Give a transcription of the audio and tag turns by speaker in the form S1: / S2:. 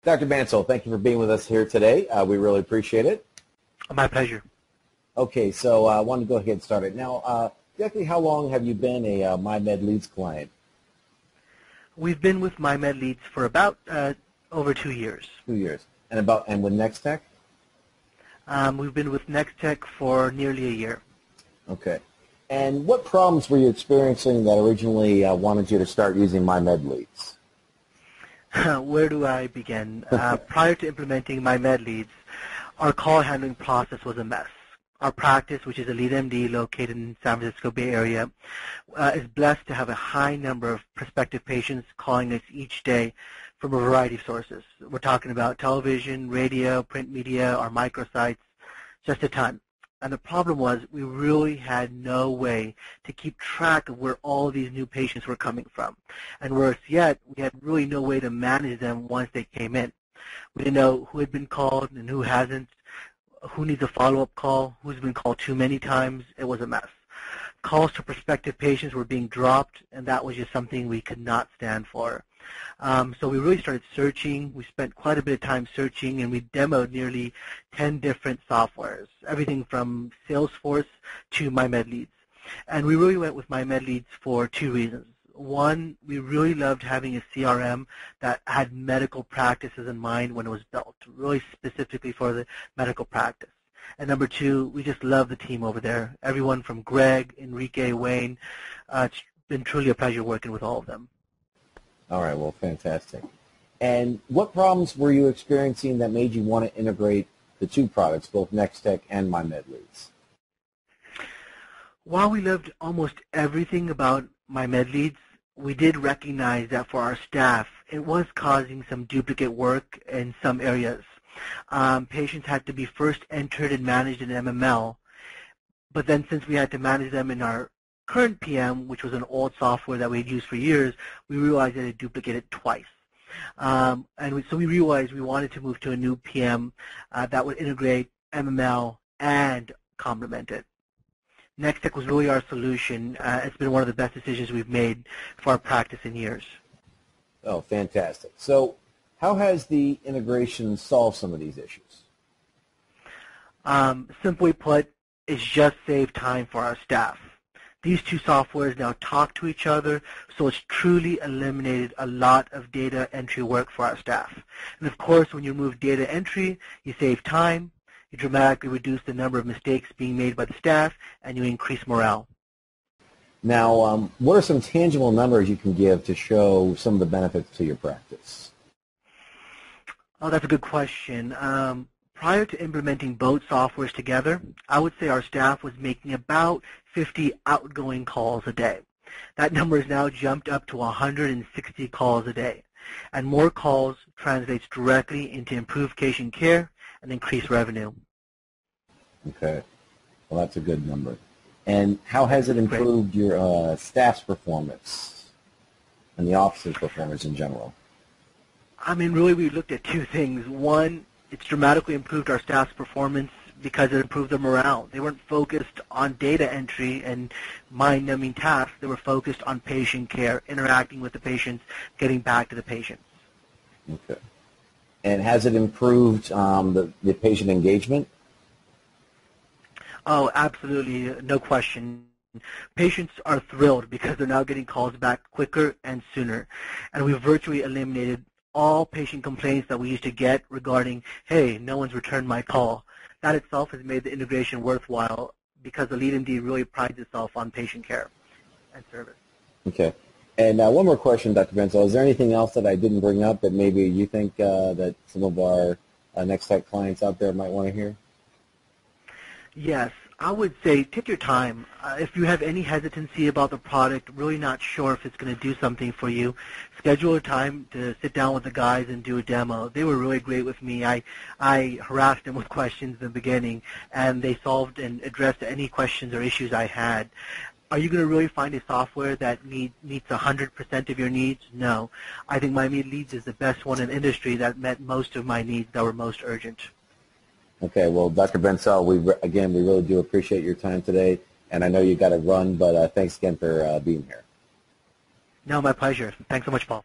S1: Dr. Bansal, thank you for being with us here today. We really appreciate it.
S2: My pleasure.
S1: Okay, so I want to go ahead and start it. Now, exactly how long have you been a MyMedLeads client?
S2: We've been with MyMedLeads for about over 2 years.
S1: 2 years. And with NexTech?
S2: We've been with NexTech for nearly a year.
S1: Okay. And what problems were you experiencing that originally wanted you to start using MyMedLeads?
S2: Where do I begin? Prior to implementing MyMedLeads, our call handling process was a mess. Our practice, which is a lead MD located in San Francisco Bay Area, is blessed to have a high number of prospective patients calling us each day from a variety of sources. We're talking about television, radio, print media, our microsites, just a ton. And the problem was we really had no way to keep track of where all these new patients were coming from. And worse yet, we had really no way to manage them once they came in. We didn't know who had been called and who hasn't, who needs a follow-up call, who's been called too many times. It was a mess. Calls to prospective patients were being dropped, and that was just something we could not stand for. So we really started searching. We spent quite a bit of time searching, and we demoed nearly 10 different softwares, everything from Salesforce to MyMedLeads. And we really went with MyMedLeads for 2 reasons. One, we really loved having a CRM that had medical practices in mind when it was built, really specifically for the medical practice. And number 2, we just love the team over there. Everyone from Greg, Enrique, Wayne. It's been truly a pleasure working with all of them.
S1: All right, well, fantastic. And what problems were you experiencing that made you want to integrate the two products, both NexTech and MyMedLeads?
S2: While we loved almost everything about MyMedLeads, we did recognize that for our staff, it was causing some duplicate work in some areas. Patients had to be first entered and managed in MML, but then since we had to manage them in our current PM, which was an old software that we had used for years, we realized that it duplicated twice. So we realized we wanted to move to a new PM that would integrate MML and complement it. NexTech was really our solution. It's been one of the best decisions we've made for our practice in years.
S1: Oh, fantastic. So how has the integration solved some of these issues?
S2: Simply put, it's just saved time for our staff. These two softwares now talk to each other, so it's truly eliminated a lot of data entry work for our staff. And of course, when you remove data entry, you save time, you dramatically reduce the number of mistakes being made by the staff, and you increase morale.
S1: Now, what are some tangible numbers you can give to show some of the benefits to your practice?
S2: Oh, that's a good question. Prior to implementing both softwares together, I would say our staff was making about 50 outgoing calls a day. That number has now jumped up to 160 calls a day. And more calls translates directly into improved patient care and increased revenue.
S1: Okay. Well, that's a good number. And how has it improved your staff's performance and the office's performance in general?
S2: I mean, really, we looked at 2 things. One, it's dramatically improved our staff's performance because it improved their morale. They weren't focused on data entry and mind-numbing tasks. They were focused on patient care, interacting with the patients, getting back to the patients.
S1: Okay. And has it improved the patient engagement?
S2: Oh, absolutely, no question. Patients are thrilled because they're now getting calls back quicker and sooner. And we've virtually eliminated all patient complaints that we used to get regarding, hey, no one's returned my call. That itself has made the integration worthwhile because the lead MD really prides itself on patient care and service.
S1: Okay. And one more question, Dr. Bansal. Is there anything else that I didn't bring up that maybe you think that some of our NexTech clients out there might want to hear?
S2: Yes, I would say take your time. If you have any hesitancy about the product, really not sure if it's going to do something for you, schedule a time to sit down with the guys and do a demo. They were really great with me. I harassed them with questions in the beginning, and they solved and addressed any questions or issues I had. Are you going to really find a software that meets 100% of your needs? No. I think MyMedLeads is the best one in the industry that met most of my needs that were most urgent.
S1: Okay, well, Dr. Bansal, we really do appreciate your time today, and I know you got to run, but thanks again for being here.
S2: No, my pleasure. Thanks so much, Paul.